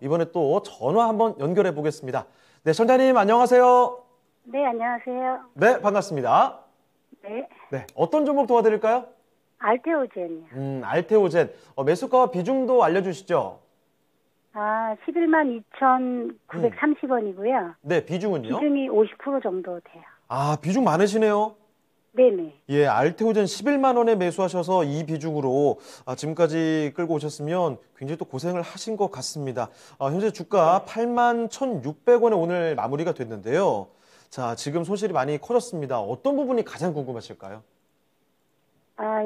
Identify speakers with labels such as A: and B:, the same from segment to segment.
A: 이번에 또 전화 한번 연결해 보겠습니다. 네, 전자님 안녕하세요.
B: 네, 안녕하세요.
A: 네, 반갑습니다.
B: 네,
A: 네, 어떤 종목 도와드릴까요?
B: 알테오젠이요.
A: 알테오젠. 매수가와 비중도 알려주시죠.
B: 11만
A: 음,
B: 2,930원이고요.
A: 네, 비중은요?
B: 비중이 50% 정도 돼요.
A: 비중 많으시네요.
B: 네네.
A: 예, 알테오젠 11만 원에 매수하셔서 이 비중으로 지금까지 끌고 오셨으면 굉장히 또 고생을 하신 것 같습니다. 현재 주가 8만 1,600원에 오늘 마무리가 됐는데요. 자, 지금 손실이 많이 커졌습니다. 어떤 부분이 가장 궁금하실까요?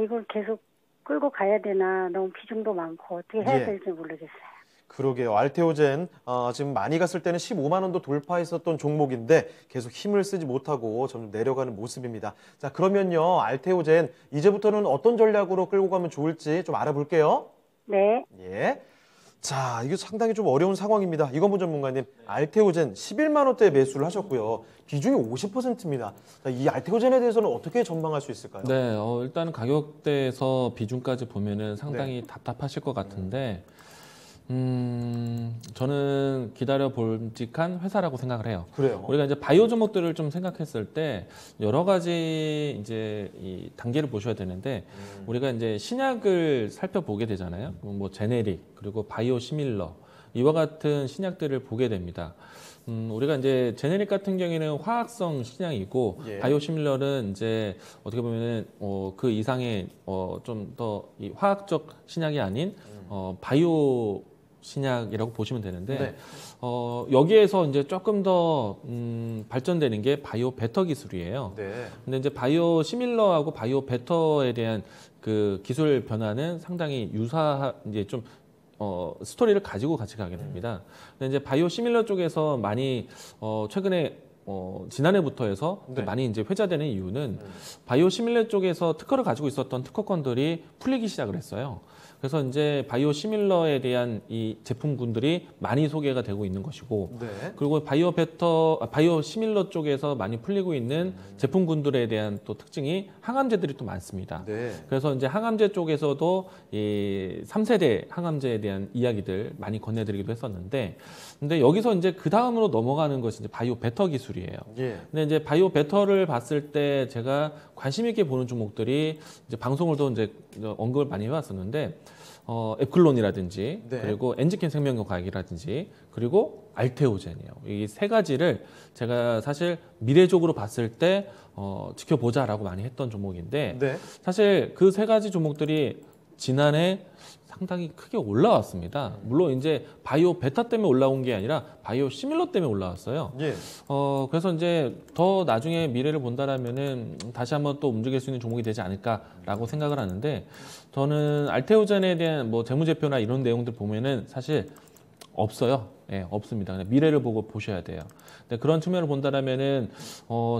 B: 이걸 계속 끌고 가야 되나, 너무 비중도 많고, 어떻게 해야
A: 예.
B: 될지 모르겠어요.
A: 그러게요. 알테오젠 지금 많이 갔을 때는 15만 원도 돌파했었던 종목인데 계속 힘을 쓰지 못하고 점점 내려가는 모습입니다. 자, 그러면요. 알테오젠 이제부터는 어떤 전략으로 끌고 가면 좋을지 좀 알아볼게요.
B: 네.
A: 예. 자, 이게 상당히 좀 어려운 상황입니다. 이건무 전문가님, 알테오젠 11만 원대에 매수를 하셨고요. 비중이 50%입니다. 자, 이 알테오젠에 대해서는 어떻게 전망할 수 있을까요?
C: 네, 일단 가격대에서 비중까지 보면은 상당히 답답하실 것 같은데, 저는 기다려 볼직한 회사라고 생각을 해요.
A: 그래요.
C: 우리가 이제 바이오 종목들을 좀 생각했을 때 여러 가지 이제 이 단계를 보셔야 되는데, 우리가 이제 신약을 살펴보게 되잖아요. 뭐 제네릭 그리고 바이오 시밀러 이와 같은 신약들을 보게 됩니다. 우리가 이제 제네릭 같은 경우에는 화학성 신약이고
A: 예.
C: 바이오 시밀러는 이제 어떻게 보면은 그 이상의 좀 더 이 화학적 신약이 아닌 바이오 신약이라고 보시면 되는데
A: 네.
C: 여기에서 이제 조금 더 발전되는 게 바이오 베터 기술이에요.
A: 네.
C: 근데 이제 바이오 시밀러하고 바이오 베터에 대한 그 기술 변화는 상당히 이제 좀 스토리를 가지고 같이 가게 됩니다. 근데 이제 바이오 시밀러 쪽에서 많이 최근에 지난해부터 해서
A: 네.
C: 많이 이제 회자되는 이유는 바이오 시밀러 쪽에서 특허를 가지고 있었던 특허권들이 풀리기 시작을 했어요. 그래서 이제 바이오 시밀러에 대한 이 제품군들이 많이 소개가 되고 있는 것이고,
A: 네.
C: 그리고 바이오 시밀러 쪽에서 많이 풀리고 있는 제품군들에 대한 또 특징이 항암제들이 또 많습니다.
A: 네.
C: 그래서 이제 항암제 쪽에서도 이 3세대 항암제에 대한 이야기들 많이 건네드리기도 했었는데, 근데 여기서 이제 그 다음으로 넘어가는 것이 이제 바이오 베터 기술이에요.
A: 예.
C: 근데 이제 바이오 베터를 봤을 때 제가 관심 있게 보는 종목들이 이제 방송을도 이제 언급을 많이 해왔었는데, 앱클론이라든지
A: 네.
C: 그리고 엔지켄 생명과학이라든지 그리고 알테오젠이에요. 이 세 가지를 제가 사실 미래적으로 봤을 때 지켜보자라고 많이 했던 종목인데,
A: 네.
C: 사실 그 세 가지 종목들이 지난해 상당히 크게 올라왔습니다. 물론 이제 바이오 베타 때문에 올라온 게 아니라 바이오 시밀러 때문에 올라왔어요.
A: 예.
C: 그래서 이제 더 나중에 미래를 본다라면은 다시 한번 또 움직일 수 있는 종목이 되지 않을까라고 생각을 하는데, 저는 알테오젠에 대한 뭐 재무제표나 이런 내용들 보면은 사실 없어요. 예, 없습니다. 그냥 미래를 보고 보셔야 돼요. 근데 그런 측면을 본다라면은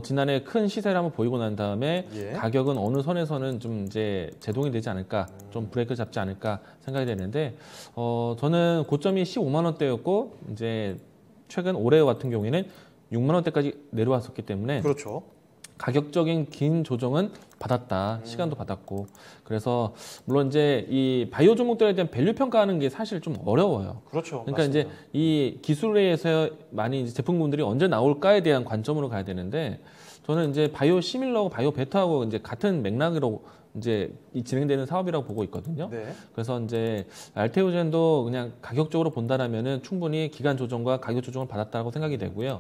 C: 지난해 큰 시세를 한번 보이고 난 다음에
A: 예.
C: 가격은 어느 선에서는 좀 이제 제동이 되지 않을까, 좀 브레이크 잡지 않을까 생각이 되는데, 저는 고점이 15만 원대였고 이제 최근 올해 같은 경우에는 6만 원대까지 내려왔었기 때문에
A: 그렇죠.
C: 가격적인 긴 조정은 받았다. 시간도 받았고. 그래서 물론 이제 이 바이오 종목들에 대한 밸류 평가하는 게 사실 좀 어려워요.
A: 그렇죠.
C: 그러니까
A: 맞습니다.
C: 이제 이 기술에서 많이 이제 제품군들이 언제 나올까에 대한 관점으로 가야 되는데, 저는 이제 바이오 시밀러하고 바이오 베타하고 이제 같은 맥락으로 이제 이 진행되는 사업이라고 보고 있거든요.
A: 네.
C: 그래서 이제 알테오젠도 그냥 가격적으로 본다라면은 충분히 기간 조정과 가격 조정을 받았다고 생각이 되고요.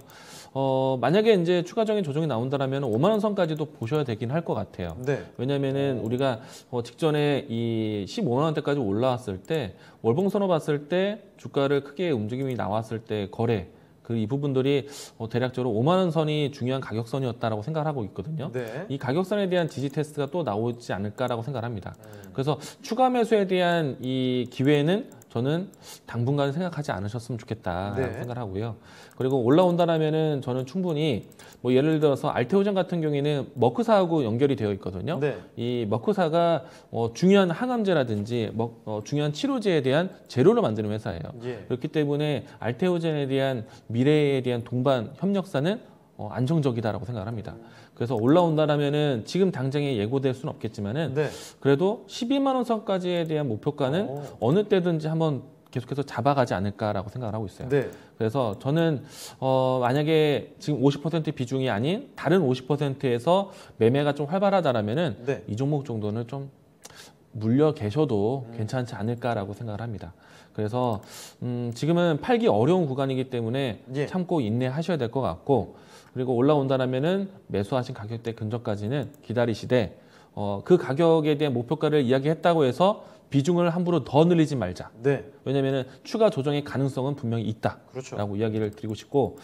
C: 만약에 이제 추가적인 조정이 나온다라면 5만 원 선까지도 보셔야 되긴 할 것 같아요.
A: 네.
C: 왜냐면은 우리가 직전에 이 15만 원대까지 올라왔을 때 월봉선을 봤을 때 주가를 크게 움직임이 나왔을 때 거래 이 부분들이 대략적으로 5만 원 선이 중요한 가격선이었다라고 생각을 하고 있거든요.
A: 네.
C: 이 가격선에 대한 지지 테스트가 또 나오지 않을까라고 생각을 합니다. 그래서 추가 매수에 대한 이 기회는 저는 당분간 생각하지 않으셨으면 좋겠다라고
A: 네.
C: 생각을 하고요. 그리고 올라온다라면은 저는 충분히 뭐 예를 들어서 알테오젠 같은 경우에는 머크사하고 연결이 되어 있거든요.
A: 네.
C: 이 머크사가 중요한 항암제라든지 중요한 치료제에 대한 재료를 만드는 회사예요.
A: 예.
C: 그렇기 때문에 알테오젠에 대한 미래에 대한 동반 협력사는 안정적이다라고 생각을 합니다. 그래서 올라온다라면은 지금 당장에 예고될 수는 없겠지만은
A: 네.
C: 그래도 12만 원 선까지에 대한 목표가는 어느 때든지 한번 계속해서 잡아가지 않을까라고 생각을 하고 있어요.
A: 네.
C: 그래서 저는 만약에 지금 50% 비중이 아닌 다른 50%에서 매매가 좀 활발하다라면은
A: 네.
C: 이 종목 정도는 좀 물려 계셔도 괜찮지 않을까라고 생각을 합니다. 그래서 지금은 팔기 어려운 구간이기 때문에
A: 예.
C: 참고 인내하셔야 될 것 같고, 그리고 올라온다라면은 매수하신 가격대 근처까지는 기다리시되 그 가격에 대한 목표가를 이야기했다고 해서 비중을 함부로 더 늘리지 말자.
A: 네.
C: 왜냐하면 추가 조정의 가능성은 분명히 있다라고
A: 그렇죠.
C: 이야기를 드리고 싶고,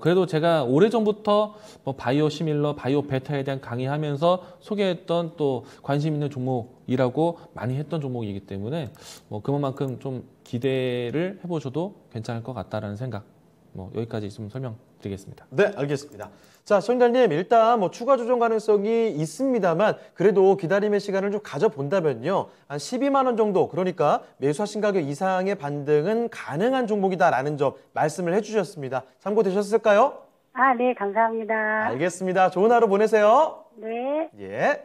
C: 그래도 제가 오래전부터 뭐 바이오 시밀러, 바이오 베타에 대한 강의하면서 소개했던 또 관심 있는 종목이라고 많이 했던 종목이기 때문에 뭐 그만큼 좀 기대를 해보셔도 괜찮을 것 같다라는 생각. 뭐 여기까지 있으면 설명드리겠습니다.
A: 네, 알겠습니다. 자, 시청자님, 일단 뭐 추가 조정 가능성이 있습니다만 그래도 기다림의 시간을 좀 가져본다면요. 한 12만 원 정도, 그러니까 매수하신 가격 이상의 반등은 가능한 종목이다라는 점 말씀을 해주셨습니다. 참고되셨을까요?
B: 네, 감사합니다.
A: 알겠습니다. 좋은 하루 보내세요.
B: 네.
A: 예.